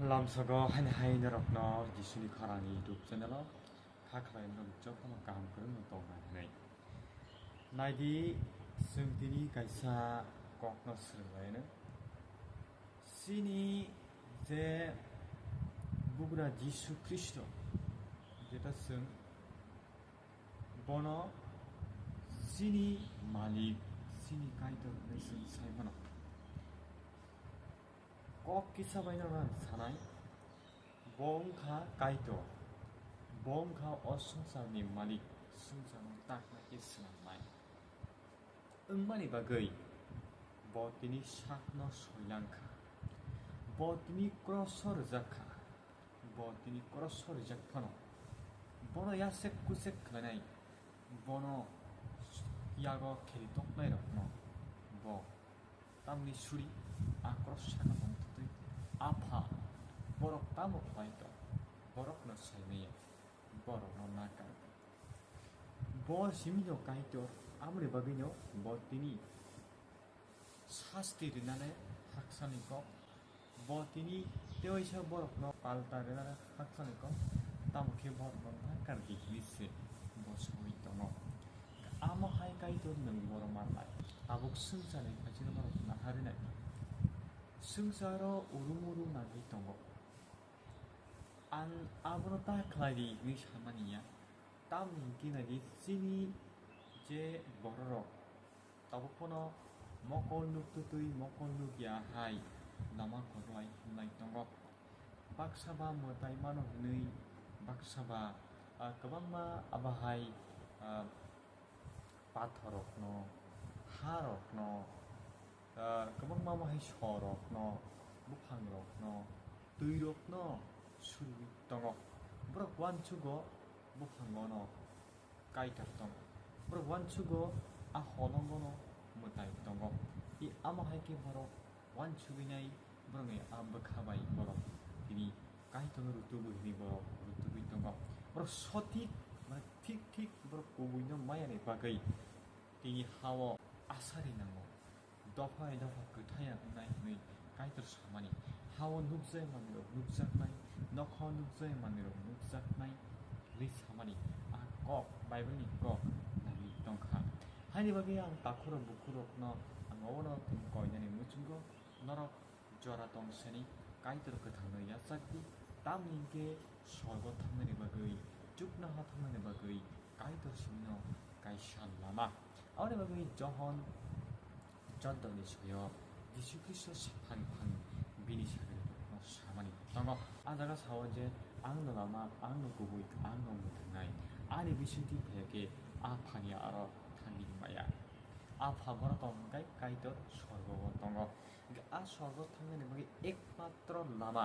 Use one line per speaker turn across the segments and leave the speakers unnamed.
lamsago han hain rokno jisuni kharani youtube channel kha khlai no chok ma kam kurung no tong nai naidi sungtini kaisa kokno srlai no sini je bugra jisu kristo jeta sung bono sini malik sini kaidor nesung saimano 꼭 기사바이너는 사나이 뭔가 가이도 뭔가 어승사니 말이 승사는 딱 있으나 마이 응만이 바거이 버티니 샤크너 솔랑카 버티니 크로서르 자카 버티니 크로서르 자카노 보노 야색 구색 그나이 보노 야거 캐리 똑나이로노 뭐 땀니 수리 아크로스샤가 멈투 아파 버럭 따먹 바이도 버럭 너 삶이야 버럭 너 나가 뭐 심리적 가이도 아무리 바기뇨 뭐 뛰니 사스티리 나네 학산이고 뭐 뛰니 떼어이셔 버럭 너 발다리 나네 학산이고 따먹게 버럭 너 나가기 기리스 뭐 소위도 너 아무 하이 가이도 능 버럭 말라이 아복 승산에 가지는 버럭 나 하르네 Sengsara urung-urung nagi tongo. An abono ta kladi ni shamania. Tam ninki nagi sini je bororo. Tabopono mokol nuktutui mokol nugia hai. Nama korlai nai tongo. Baksaba motai mano hnui. Baksaba kabangma abahai pathorok no. Harok no. Kabang mamahay sorok no, bupangrok no, tuirok no, suri tongok. Brok wanchugo bupango no, kaitar tong. Brok wanchugo ahonongo no, mutai tongok. I amahay ke borok wanchuginay brok ay abakhabay borok. Ini kaitong rutubu ini borok rutubu tongok. Brok sotik, tik brok kubuy no mayane bagay. Ini hawa asari nango. Dofa kutaya nai nui kaitor samani hawa nukzai maniro nukzak nai nokho nukzai maniro nukzak nai li samani a kok bible ni kok nagi tongkha hani bagi ang takuro bukurok no ang ono tim koinani muchungo norok jora tongsani kaitor kethangno yasakti tam ninge sorgo thangmani bagui chukna ha thangmani bagui kaitor simno kaishan lama awne bagui johon 쩐더니 저여 예수 그리스도 사판판 비니 샤그르 사마니 당거 아다가 사원제 앙노가마 앙노고보이 앙노무 등나이 아니 비신티 베게 아파니 알아 탄니 마야 아파 버라 똥가이 가이더 스वर्고 당거 아 스वर्고 탕네 버기 एकमात्र लामा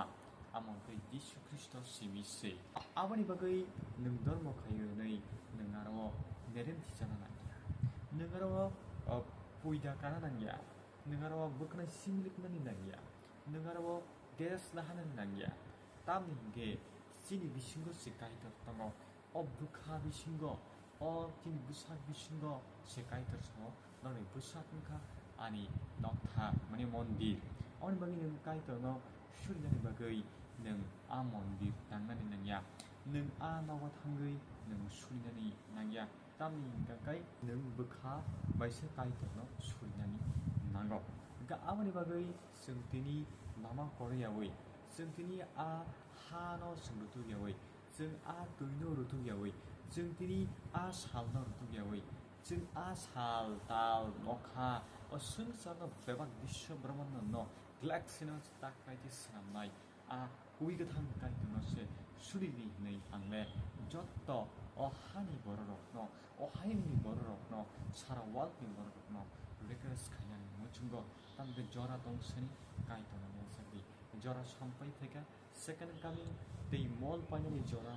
आमन कै यीशु ख्रीष्ट सिमिसे आबनि बगै नों धर्म खायो नै नोंगारो नेरेम थिजाना नागिया नोंगारो puida kana nangya nengarawa bukna simlik nani nangya nengarawa des lahanan nangya tam ninge sini bisingo sekai tertongo o bukha bisingo o tin busak bisingo sekai terso noni busak ngka ani nokta mani mondir on bagi neng kai terno shuri nani bagai neng a mondir tangnani nangya neng a nawa thangai neng shuri nani nangya tam ninga kai neng bukha baisa kai terno shuri nani nango ga amani bagai sengtini nama korea wei sengtini a hano sengrutu ya wei seng a tuino rutu ya wei sengtini a salno rutu ya wei seng a sal tal nokha o seng sarno bebak bisho brahmanno no galaxy no tak kai ti sanamnai a uiga thang kai terno se shuri ni nei angle jotto o hani bororok no o haimni bororok no sara walni bororok no 레크레스 가냥 무슨거 땅데 저라 동선이 가이도는 녀석이 저라 sampai teka second coming the mall panani jora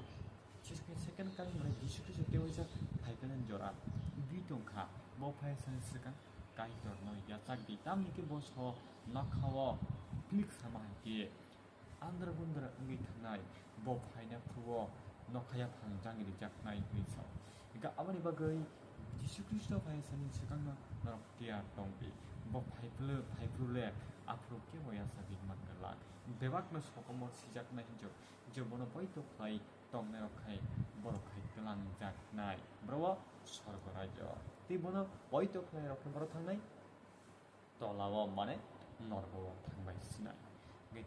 지스케 second coming mana 지스케 teoisa 발견한 jora 비동카 모파에선 스간 가이도는 야삭디 땀니게 보서 nakhawa click samah게 안드라군드라 응이 타나이 모파이나 프로 너카야 방장이 리작나이 그래서 그러니까 아무리 바거이 지수 그리스도 바에서는 시간나 너럭디아 동비 뭐 바이블레 afro ke moya sabik mangalang bebak no sokomo sijak na hinjo je bono boito khai tongna rokhai borok khai kelang jak nai bro sorgo rajo ti bono boito khai rokhai borok thangnai tolawo mane norgo thangbai sinai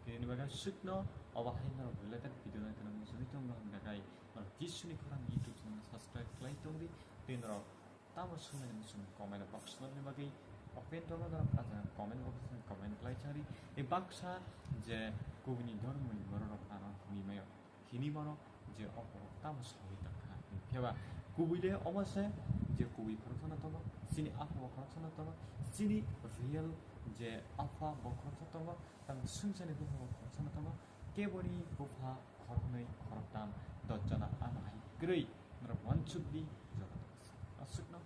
Gini baga sukno awahai na related video na tanong musubi tong no hanggakai mar kisuni korang YouTube channel subscribe klai tong di tinro tamo sunai musum comment box no ni bagai open tong no aja comment box ni comment klai chari e baksa je kubini dharma ni borok ana ni mayo hini mano je opo tamo sawi takha pheba kubile omase je kubi khorosana tomo sini apo khorosana tomo sini real je apa bokhorosana tomo tang sungsani bufa khorosana tomo keboni bufa khornai khortam dojjana amai grei nara wansubdi jogat asukno